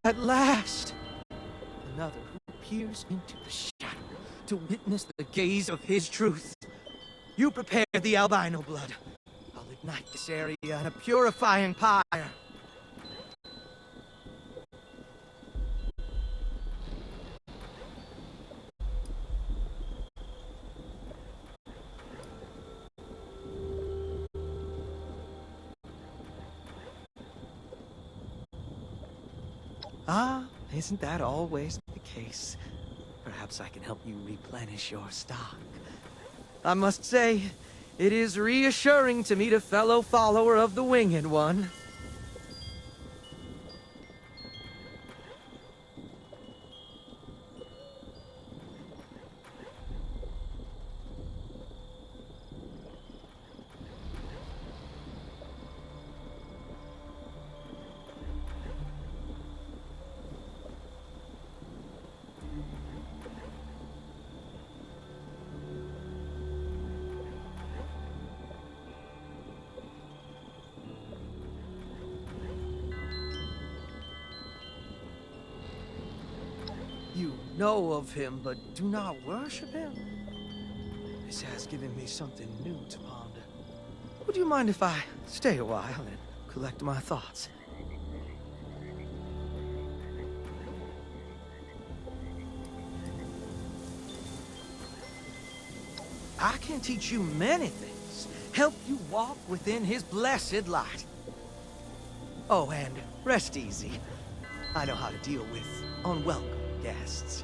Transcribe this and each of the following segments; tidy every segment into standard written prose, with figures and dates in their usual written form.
At last! Another who peers into the shadow to witness the gaze of his truth. You prepare the albino blood. I'll ignite this area in a purifying fire. Ah, isn't that always the case? Perhaps I can help you replenish your stock. I must say, it is reassuring to meet a fellow follower of the Winged One. You know of him, but do not worship him? This has given me something new to ponder. Would you mind if I stay a while and collect my thoughts? I can teach you many things, help you walk within his blessed light. Oh, and rest easy. I know how to deal with unwelcome guests.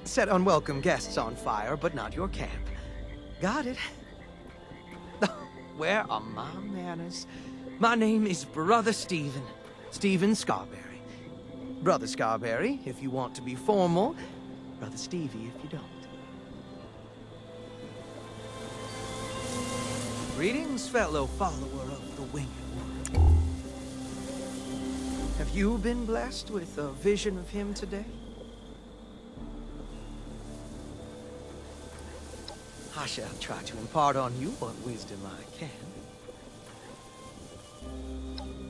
Set unwelcome guests on fire, but not your camp. Got it? Where are my manners? My name is Brother Stephen. Stephen Scarberry. Brother Scarberry, if you want to be formal. Brother Stevie, if you don't. Greetings, fellow follower of the Winged One. Have you been blessed with a vision of him today? I shall try to impart on you what wisdom I can.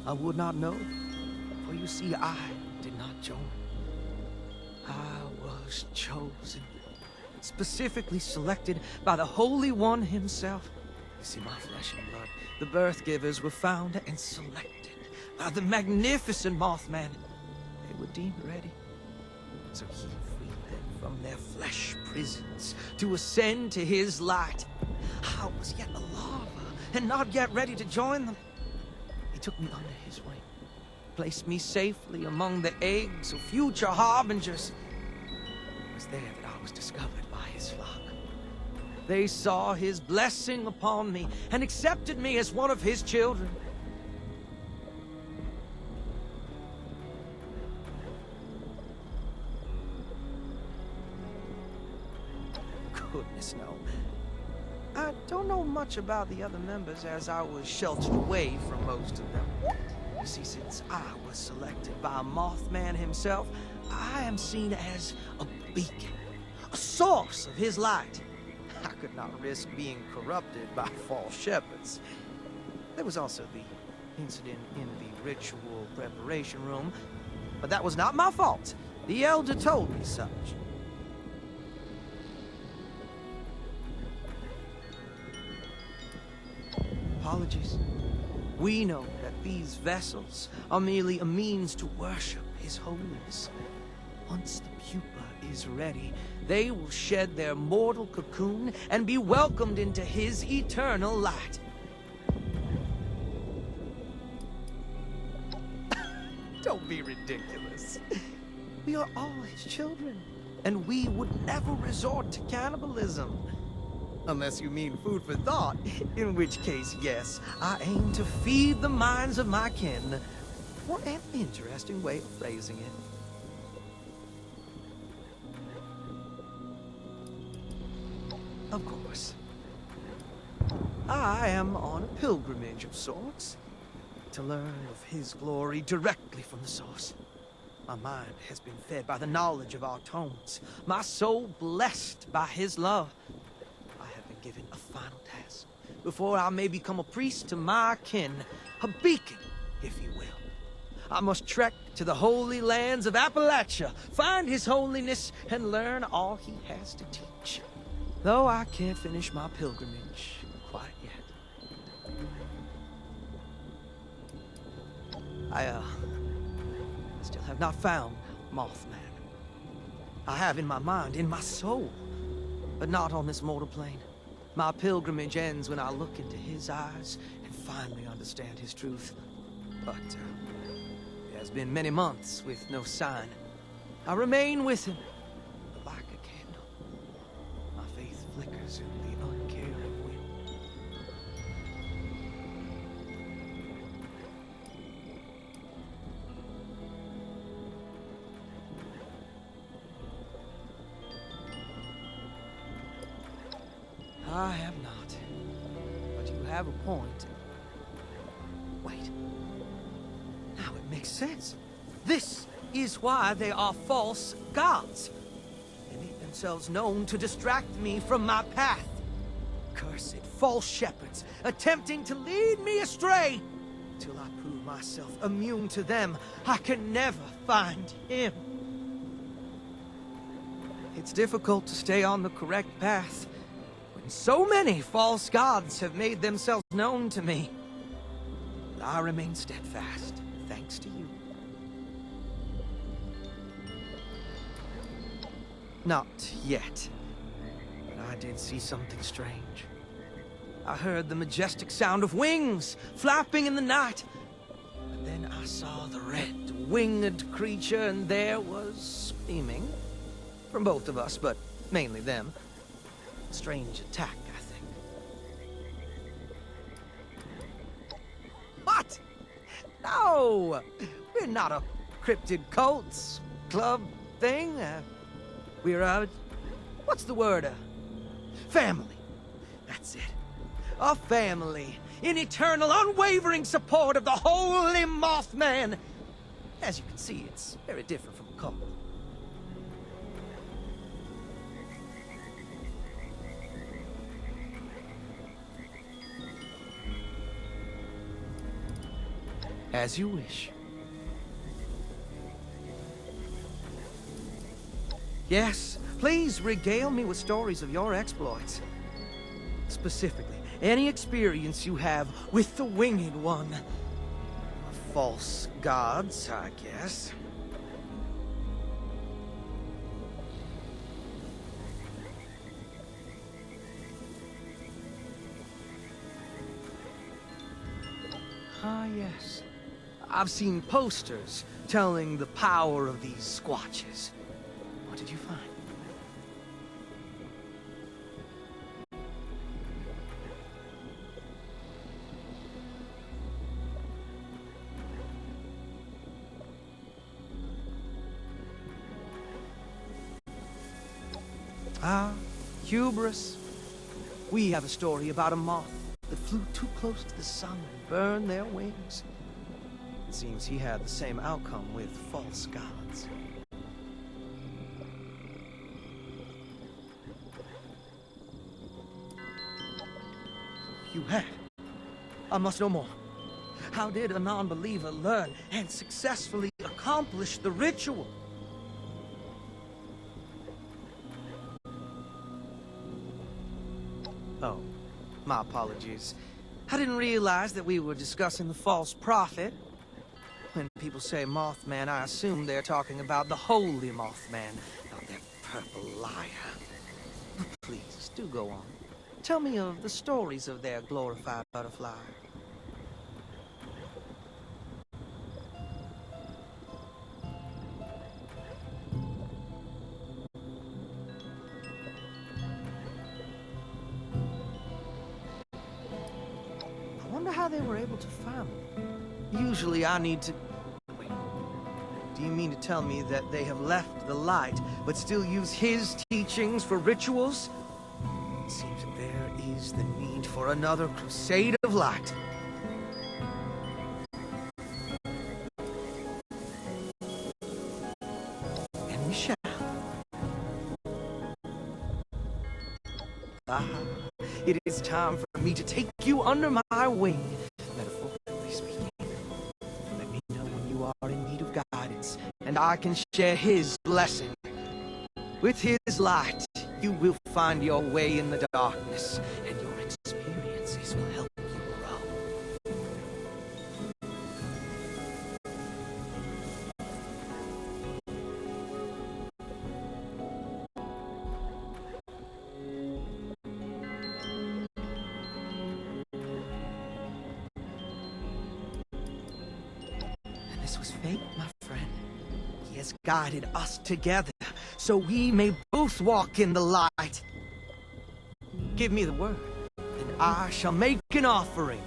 I would not know, for you see, I did not join. I was chosen, specifically selected by the Holy One himself. You see, my flesh and blood, the birth givers were found and selected by the magnificent Mothman. They were deemed ready. So he freed them from their flesh prisons to ascend to his light. I was yet a larva and not yet ready to join them. He took me under his wing, placed me safely among the eggs of future harbingers. It was there that I was discovered by his flock. They saw his blessing upon me and accepted me as one of his children. Goodness, no. I don't know much about the other members, as I was sheltered away from most of them. You see, since I was selected by Mothman himself, I am seen as a beacon, a source of his light. I could not risk being corrupted by false shepherds. There was also the incident in the ritual preparation room, but that was not my fault. The elder told me such. Apologies. We know that these vessels are merely a means to worship his holiness. Once the pupa is ready, they will shed their mortal cocoon and be welcomed into his eternal light. Don't be ridiculous. We are all his children, and we would never resort to cannibalism. Unless you mean food for thought, in which case, yes, I aim to feed the minds of my kin. What an interesting way of phrasing it. Of course. I am on a pilgrimage of sorts, to learn of his glory directly from the source. My mind has been fed by the knowledge of our tones, my soul blessed by his love. given a final task before I may become a priest to my kin, a beacon, if you will. I must trek to the holy lands of Appalachia, find His Holiness, and learn all he has to teach. Though I can't finish my pilgrimage quite yet. I still have not found Mothman. I have in my mind, in my soul, but not on this mortal plane. My pilgrimage ends when I look into his eyes and finally understand his truth. But it has been many months with no sign. I remain with him, like a candle. My faith flickers in the uncaring wind. I have not, but you have a point. Wait. Now it makes sense. This is why they are false gods. They make themselves known to distract me from my path. Cursed false shepherds, attempting to lead me astray. Till I prove myself immune to them, I can never find him. It's difficult to stay on the correct path when so many false gods have made themselves known to me. But I remain steadfast, thanks to you. Not yet, but I did see something strange. I heard the majestic sound of wings flapping in the night. But then I saw the red, winged creature, and there was screaming. From both of us, but mainly them. A strange attack, I think. What? No! We're not a cryptid cults club thing. We're a... what's the word? Family. That's it. A family in eternal, unwavering support of the holy Mothman. As you can see, it's very different from a cult. As you wish. Yes, please regale me with stories of your exploits. Specifically, any experience you have with the Winged One. False gods, I guess. Ah, yes. I've seen posters telling the power of these squatches. What did you find? Ah, hubris. We have a story about a moth that flew too close to the sun and burned their wings. It seems he had the same outcome with false gods. You had. I must know more. How did a non-believer learn and successfully accomplish the ritual? Oh, my apologies. I didn't realize that we were discussing the false prophet. When people say Mothman, I assume they're talking about the holy Mothman, not that purple liar. Please, do go on. Tell me of the stories of their glorified butterfly. I wonder how they were able to find me. Usually I need to... Wait. Do you mean to tell me that they have left the light, but still use his teachings for rituals? It seems that there is the need for another crusade of light. And we shall. Ah, It is time for me to take you under my wing, metaphorically speaking. Let me know when you are in need of guidance, and I can share his blessing. With his light, you will find your way in the darkness, and your experiences will help you grow. And this was fate, my friend. He has guided us together, so we may both walk in the light. Give me the word, and I shall make an offering.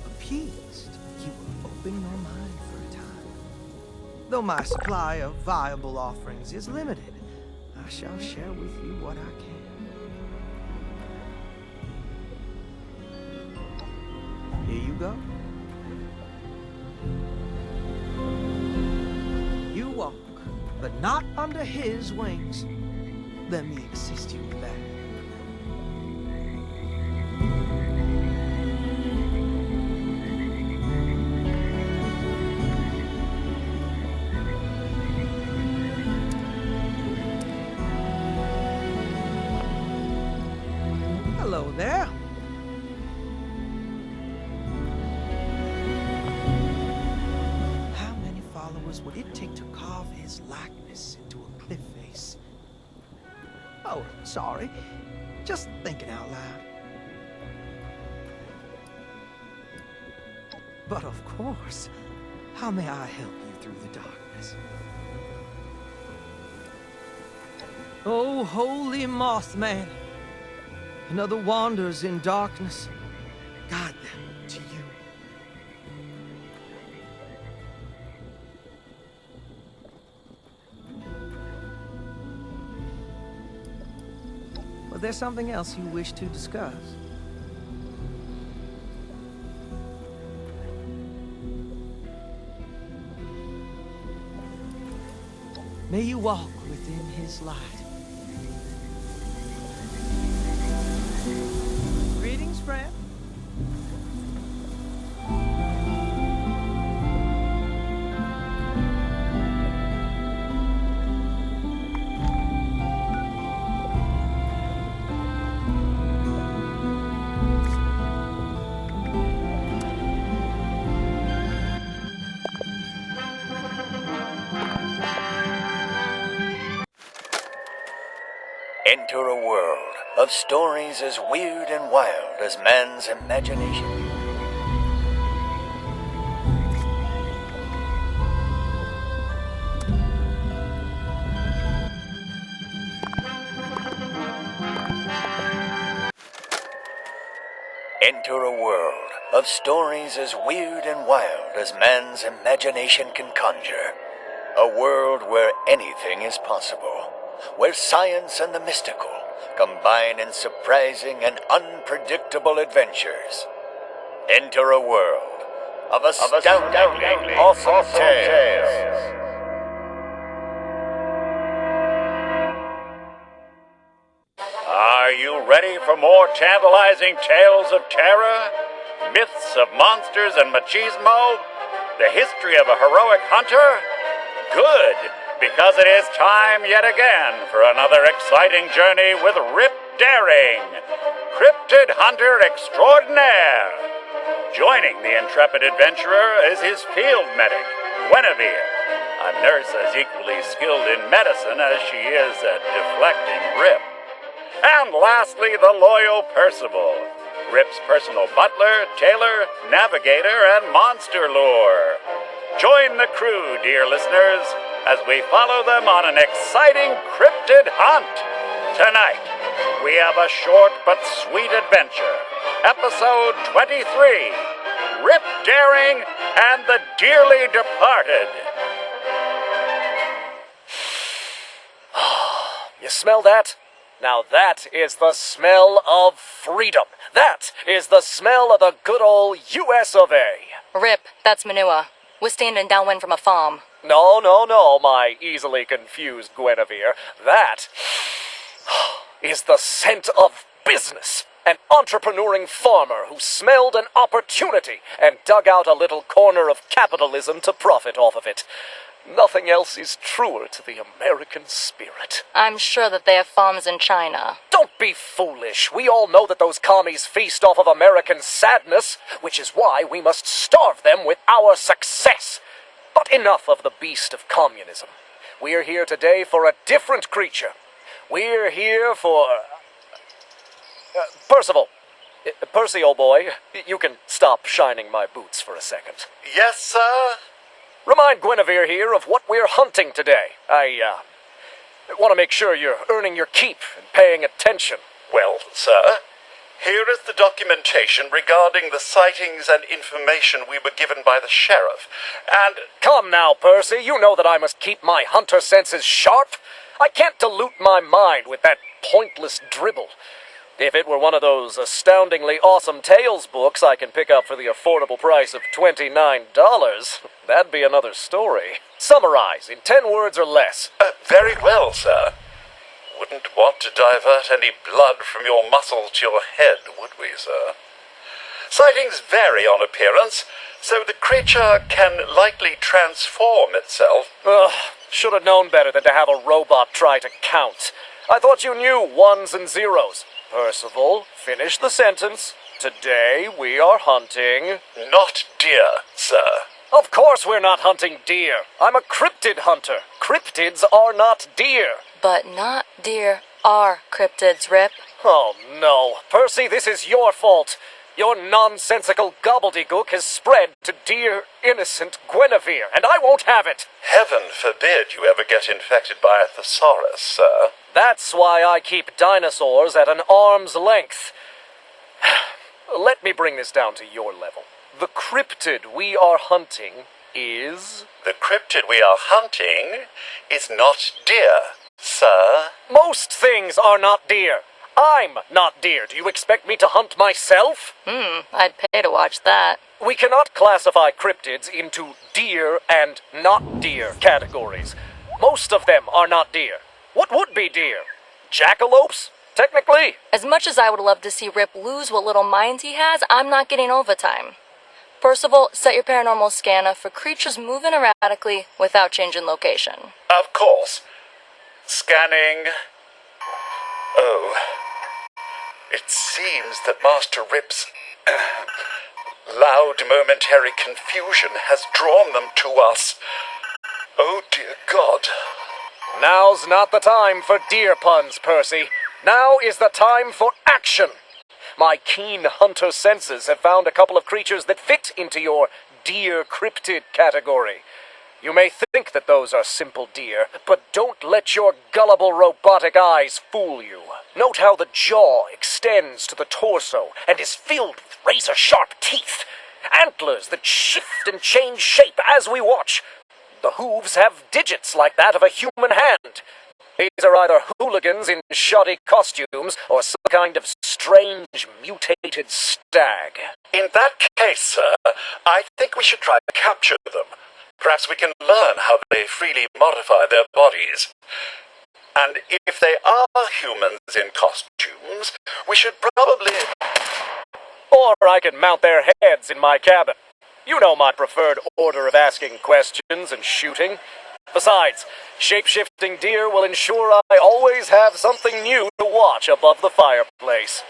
Appeased, you will open your mind for a time. Though my supply of viable offerings is limited, I shall share with you what I can. Here you go. You walk, but not under his wings. Let me assist you with that. Hello there. How many followers would it take to carve his likeness into a cliff face? Oh, sorry. Just thinking out loud. But of course, how may I help you through the darkness? Oh, holy Mothman. Another wanders in darkness. Guide them to you. Was there something else you wish to discuss? May you walk within his light. Greetings, friend. Enter a world of stories as weird and wild as man's imagination. Enter a world of stories as weird and wild as man's imagination can conjure. A world where anything is possible. Where science and the mystical combine in surprising and unpredictable adventures. Enter a world of astoundingly awesome tales. Are you ready for more tantalizing tales of terror? Myths of monsters and machismo? The history of a heroic hunter? Good! Because it is time yet again for another exciting journey with Rip Daring, Cryptid Hunter Extraordinaire. Joining the intrepid adventurer is his field medic, Guinevere, a nurse as equally skilled in medicine as she is at deflecting Rip. And lastly, the loyal Percival, Rip's personal butler, tailor, navigator, and monster lure. Join the crew, dear listeners, as we follow them on an exciting cryptid hunt. Tonight, we have a short but sweet adventure. Episode 23, Rip Daring and the Dearly Departed. You smell that? Now that is the smell of freedom. That is the smell of the good old US of A. Rip, that's manure. We're standing downwind from a farm. No, my easily confused Guinevere. That is the scent of business. An entrepreneuring farmer who smelled an opportunity and dug out a little corner of capitalism to profit off of it. Nothing else is truer to the American spirit. I'm sure that they have farms in China. Don't be foolish. We all know that those commies feast off of American sadness, which is why we must starve them with our success. But enough of the beast of communism. We're here today for a different creature. We're here for... Percival. Percy, old boy, you can stop shining my boots for a second. Yes, sir? Remind Guinevere here of what we're hunting today. I want to make sure you're earning your keep and paying attention. Well, sir, here is the documentation regarding the sightings and information we were given by the sheriff, and... Come now, Percy, you know that I must keep my hunter senses sharp. I can't dilute my mind with that pointless dribble. If it were one of those astoundingly awesome tales books I can pick up for the affordable price of $29, that'd be another story. Summarize in 10 words or less. Very well, sir. Wouldn't want to divert any blood from your muscles to your head, would we, sir? Sightings vary on appearance, so the creature can likely transform itself. Ugh, should have known better than to have a robot try to count. I thought you knew ones and zeros. Percival, finish the sentence. Today we are hunting... Not deer, sir. Of course we're not hunting deer. I'm a cryptid hunter. Cryptids are not deer. But not deer are cryptids, Rip. Oh no. Percy, this is your fault. Your nonsensical gobbledygook has spread to dear, innocent Guinevere, and I won't have it. Heaven forbid you ever get infected by a thesaurus, sir. That's why I keep dinosaurs at an arm's length. Let me bring this down to your level. The cryptid we are hunting is... The cryptid we are hunting is not deer, sir. Most things are not deer. I'm not deer. Do you expect me to hunt myself? I'd pay to watch that. We cannot classify cryptids into deer and not deer categories. Most of them are not deer. What would be deer? Jackalopes? Technically. As much as I would love to see Rip lose what little minds he has, I'm not getting overtime. Percival, set your paranormal scanner for creatures moving erratically without changing location. Of course. Scanning. Oh. It seems that Master Rip's loud momentary confusion has drawn them to us. Oh dear God. Now's not the time for deer puns, Percy. Now is the time for action. My keen hunter senses have found a couple of creatures that fit into your deer cryptid category. You may think that those are simple deer, but don't let your gullible robotic eyes fool you. Note how the jaw extends to the torso and is filled with razor-sharp teeth. Antlers that shift and change shape as we watch. The hooves have digits like that of a human hand. These are either hooligans in shoddy costumes or some kind of strange mutated stag. In that case, sir, I think we should try to capture them. Perhaps we can learn how they freely modify their bodies. And if they are humans in costumes, we should probably... Or I can mount their heads in my cabin. You know my preferred order of asking questions and shooting. Besides, shape-shifting deer will ensure I always have something new to watch above the fireplace.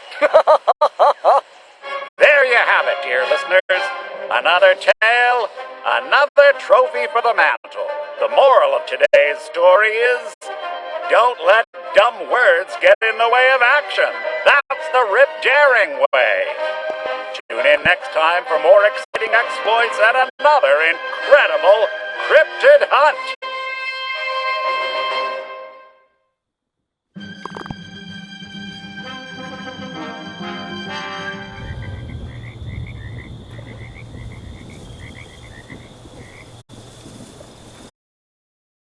There you have it, dear listeners. Another tale, another trophy for the mantle. The moral of today's story is, don't let dumb words get in the way of action. That's the Rip Daring way. Tune in next time for more exciting exploits and another incredible cryptid hunt.